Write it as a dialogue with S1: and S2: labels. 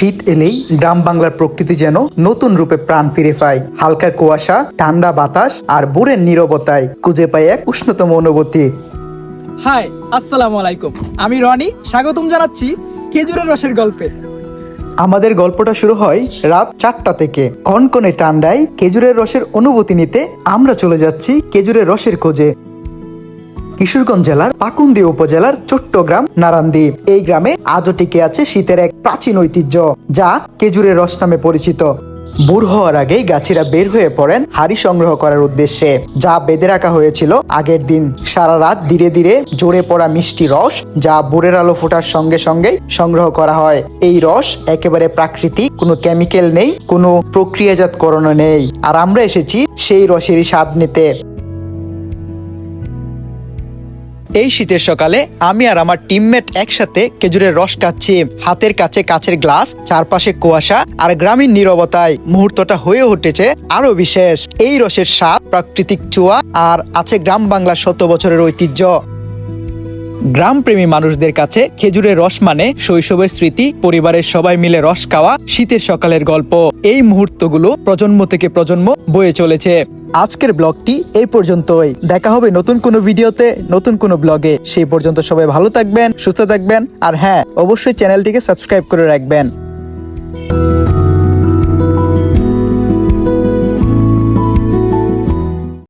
S1: শীত এলেই গ্রাম বাংলার প্রকৃতি যেন নতুন রূপে প্রাণ ফিরে পায়। হালকা কুয়াশা, ঠান্ডা বাতাস আর ভোরের নীরবতায় খুঁজে পায় এক উষ্ণতম অনুভূতি।
S2: হাই, আসসালামু আলাইকুম। আমি রনি, স্বাগতম জানাচ্ছি খেজুরের রসের গল্পে।
S1: আমাদের গল্পটা শুরু হয় রাত 4টা থেকে। কনকনে ঠান্ডায় খেজুরের রসের অনুভূতি নিতে আমরা চলে যাচ্ছি খেজুরের রসের খোঁজে। কিশোরগঞ্জ জেলার পাকুন্দি উপজেলার ছোট্ট গ্রাম নারান্দি। এই গ্রামে আজও টিকে আছে শীতের এক প্রাচীন ঐতিহ্য, যা খেজুরের রস নামে পরিচিত। ভোর হওয়ার আগেই গাছিরা বের হয়ে পড়েন হাড়ি সংগ্রহ করার উদ্দেশ্যে, যা বেঁধে রাখা হয়েছিল আগের দিন। সারা রাত ধীরে ধীরে জোরে পড়া মিষ্টি রস, যা ভোরের আলো ফোটার সঙ্গে সঙ্গে সংগ্রহ করা হয়। এই রস একেবারে প্রাকৃতিক, কোনো কেমিক্যাল নেই, কোনো প্রক্রিয়াজাতকরণ নেই। আর আমরা এসেছি সেই রসেরই স্বাদ নিতে। এই শীতের সকালে আমি আর আমার টিমমেট একসাথে খেজুরের রস খাচ্ছি। হাতের কাছে কাচের গ্লাস, চারপাশে কুয়াশা আর গ্রামীণ নীরবতায় মুহূর্তটা হয়ে উঠেছে আরো বিশেষ। এই রসের স্বাদ, প্রাকৃতিক ছোঁয়া আর আছে গ্রাম বাংলার 100 বছরের ঐতিহ্য। গ্রামপ্রেমী মানুষদের কাছে খেজুরের রস মানে শৈশবের স্মৃতি, পরিবারের সবাই মিলে রস খাওয়া, শীতের সকালের গল্প। এই মুহূর্তগুলো প্রজন্ম থেকে প্রজন্ম বয়ে চলেছে। আজকের ব্লগটি এই পর্যন্তই। দেখা হবে নতুন কোনো ভিডিওতে, নতুন কোনো ব্লগে। সেই পর্যন্ত সবাই ভালো থাকবেন, সুস্থ থাকবেন আর হ্যাঁ, অবশ্যই চ্যানেলটিকে সাবস্ক্রাইব করে রাখবেন।